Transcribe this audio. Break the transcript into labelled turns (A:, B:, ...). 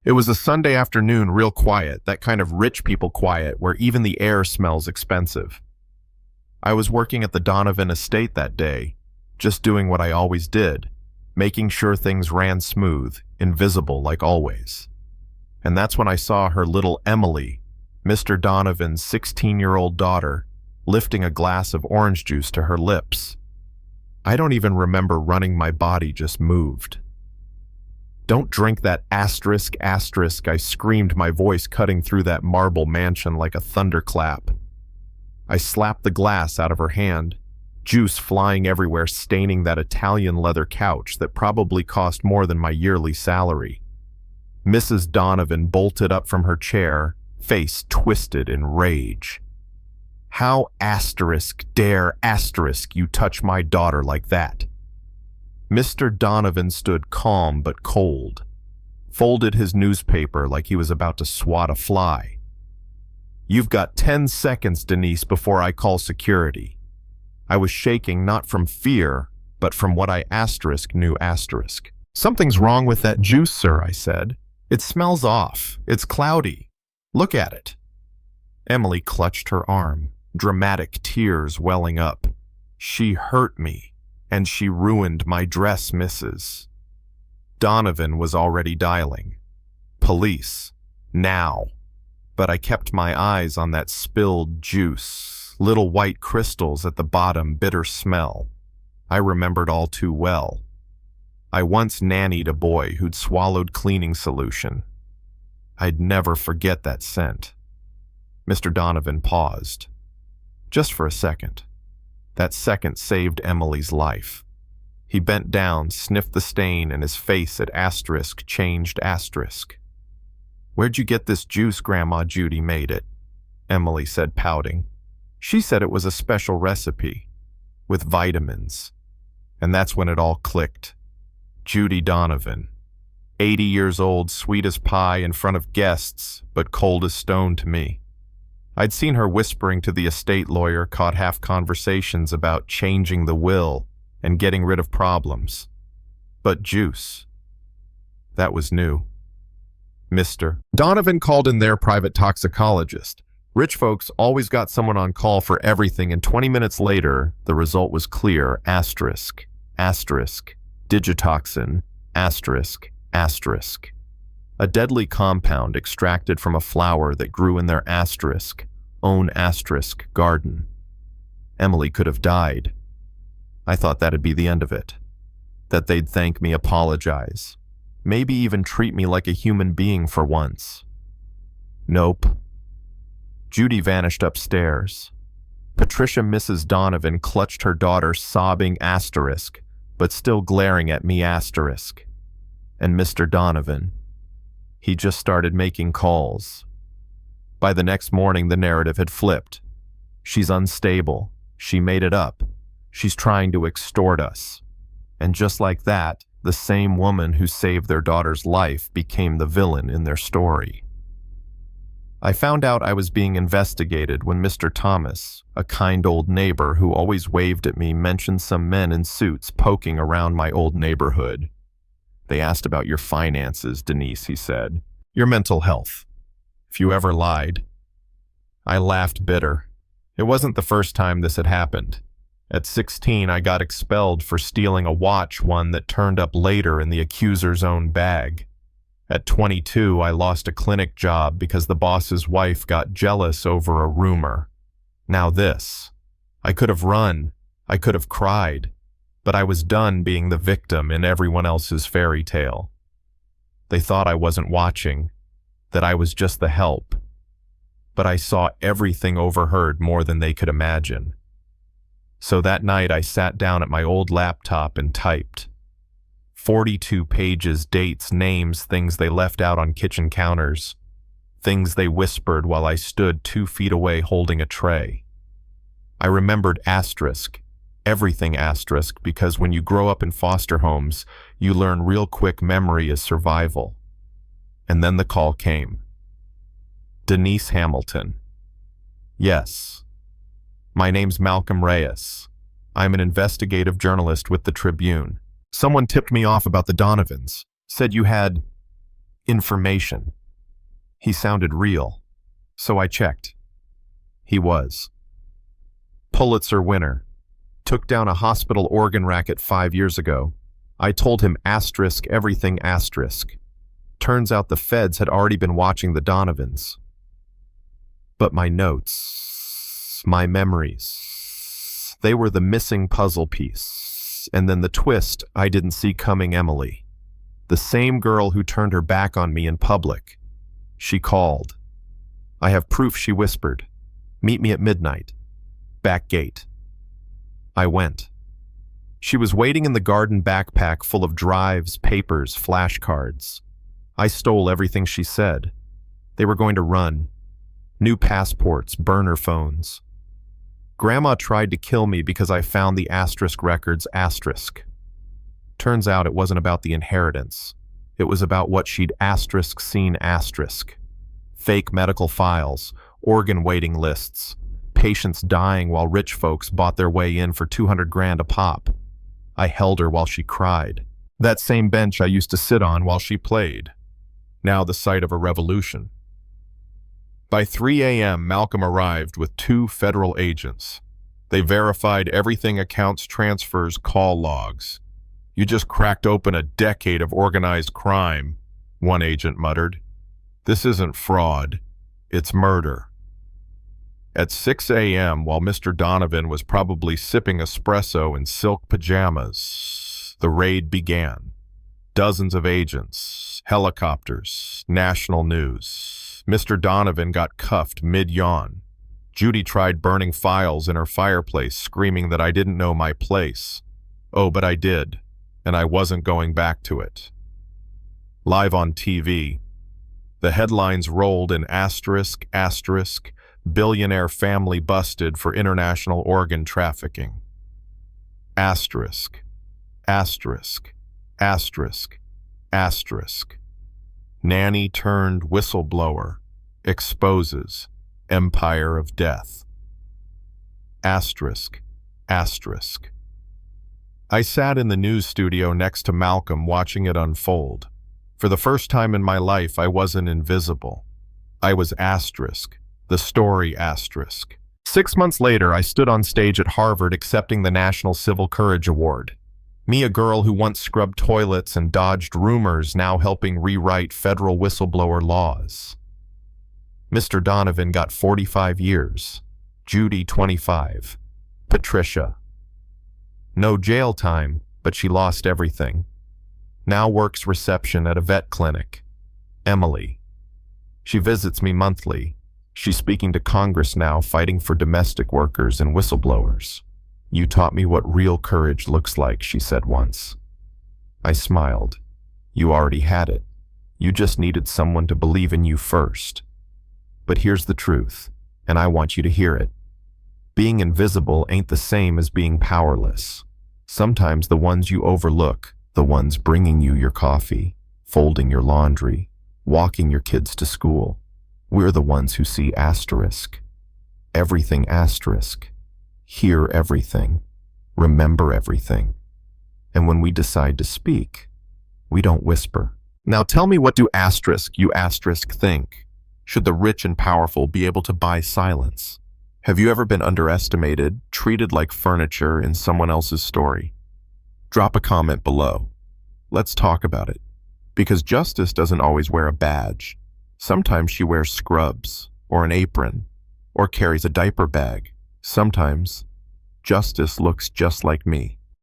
A: It was a Sunday afternoon, real quiet, that kind of rich people quiet where even the air smells expensive. I was working at the Donovan estate that day, just doing what I always did, making sure things ran smooth, invisible like always. And that's when I saw her little Emily, Mr. Donovan's 16-year-old daughter, lifting a glass of orange juice to her lips. I don't even remember running, my body just moved. "Don't drink that asterisk, asterisk," I screamed, my voice cutting through that marble mansion like a thunderclap. I slapped the glass out of her hand, juice flying everywhere, staining that Italian leather couch that probably cost more than my yearly salary. Mrs. Donovan bolted up from her chair, face twisted in rage. "How asterisk dare asterisk you touch my daughter like that?" Mr. Donovan stood calm but cold, folded his newspaper like he was about to swat a fly. "You've got 10 seconds, Denise, before I call security." I was shaking not from fear, but from what I knew. "Something's wrong with that juice, sir," I said. "It smells off. It's cloudy. Look at it." Emily clutched her arm, dramatic tears welling up. "She hurt me, and she ruined my dress, Mrs." Donovan was already dialing. "Police. Now." But I kept my eyes on that spilled juice, little white crystals at the bottom, bitter smell. I remembered all too well. I once nannied a boy who'd swallowed cleaning solution. I'd never forget that scent. Mr. Donovan paused. Just for a second. That second saved Emily's life. He bent down, sniffed the stain, and his face at asterisk changed asterisk. "Where'd you get this juice? Grandma Judy made it," Emily said, pouting. "She said it was a special recipe, with vitamins." And that's when it all clicked. Judy Donovan, 80 years old, sweet as pie in front of guests, but cold as stone to me. I'd seen her whispering to the estate lawyer, caught half conversations about changing the will and getting rid of problems. But juice, that was new. Mr. Donovan called in their private toxicologist. Rich folks always got someone on call for everything, and 20 minutes later, the result was clear. Asterisk, asterisk, digitoxin, asterisk, asterisk. A deadly compound extracted from a flower that grew in their own asterisk garden. Emily could have died. I thought that'd be the end of it. That they'd thank me, apologize, maybe even treat me like a human being for once. Nope. Judy vanished upstairs. Patricia, Mrs. Donovan, clutched her daughter, sobbing asterisk, but still glaring at me asterisk. And Mr. Donovan, he just started making calls. By the next morning, the narrative had flipped. She's unstable. She made it up. She's trying to extort us. And just like that, the same woman who saved their daughter's life became the villain in their story. I found out I was being investigated when Mr. Thomas, a kind old neighbor who always waved at me, mentioned some men in suits poking around my old neighborhood. "They asked about your finances, Denise," he said. "Your mental health. If you ever lied." I laughed bitter. It wasn't the first time this had happened. At 16, I got expelled for stealing a watch, one that turned up later in the accuser's own bag. At 22, I lost a clinic job because the boss's wife got jealous over a rumor. Now this. I could have run. I could have cried. But I was done being the victim in everyone else's fairy tale. They thought I wasn't watching, that I was just the help. But I saw everything, overheard more than they could imagine. So that night I sat down at my old laptop and typed. 42 pages, dates, names, things they left out on kitchen counters, things they whispered while I stood 2 feet away holding a tray. I remembered asterisk, everything asterisk, because when you grow up in foster homes, you learn real quick memory is survival. And then the call came. Denise Hamilton. Yes. My name's Malcolm Reyes. I'm an investigative journalist with the Tribune. Someone tipped me off about the Donovans. Said you had information. He sounded real, so I checked. He was. Pulitzer winner. Took down a hospital organ racket 5 years ago. I told him asterisk everything asterisk. Turns out the feds had already been watching the Donovans. But my notes, my memories, they were the missing puzzle piece. And then the twist I didn't see coming, Emily. The same girl who turned her back on me in public. She called. I have proof, she whispered. Meet me at midnight. Back gate. I went. She was waiting in the garden backpack full of drives, papers, flashcards. I stole everything she said. They were going to run. New passports, burner phones. Grandma tried to kill me because I found the asterisk records asterisk. Turns out it wasn't about the inheritance. It was about what she'd asterisk seen asterisk. Fake medical files, organ waiting lists, patients dying while rich folks bought their way in for 200 grand a pop. I held her while she cried. That same bench I used to sit on while she played. Now the site of a revolution. By 3 a.m., Malcolm arrived with 2 federal agents. They verified everything: accounts, transfers, call logs. You just cracked open a decade of organized crime, one agent muttered. This isn't fraud, it's murder. At 6 a.m., while Mr. Donovan was probably sipping espresso in silk pajamas, the raid began. Dozens of agents, helicopters, national news. Mr. Donovan got cuffed mid-yawn. Judy tried burning files in her fireplace, screaming that I didn't know my place. Oh, but I did, and I wasn't going back to it. Live on TV, the headlines rolled in asterisk, asterisk, billionaire family busted for international organ trafficking. Asterisk, asterisk, asterisk, asterisk. Nanny turned whistleblower, exposes empire of death. Asterisk, asterisk. I sat in the news studio next to Malcolm watching it unfold. For the first time in my life, I wasn't invisible. I was asterisk, the story asterisk. 6 months later, I stood on stage at Harvard accepting the National Civil Courage Award. Me, a girl who once scrubbed toilets and dodged rumors, now helping rewrite federal whistleblower laws. Mr. Donovan got 45 years. Judy, 25. Patricia. No jail time, but she lost everything. Now works reception at a vet clinic. Emily. She visits me monthly. She's speaking to Congress now, fighting for domestic workers and whistleblowers. You taught me what real courage looks like, she said once. I smiled. You already had it. You just needed someone to believe in you first. But here's the truth, and I want you to hear it. Being invisible ain't the same as being powerless. Sometimes the ones you overlook, the ones bringing you your coffee, folding your laundry, walking your kids to school, we're the ones who see asterisk. Everything asterisk. Hear everything. Remember everything. And when we decide to speak, we don't whisper. Now tell me, what do you asterisk think? Should the rich and powerful be able to buy silence? Have you ever been underestimated, treated like furniture in someone else's story? Drop a comment below. Let's talk about it. Because justice doesn't always wear a badge. Sometimes she wears scrubs, or an apron, or carries a diaper bag. Sometimes, justice looks just like me.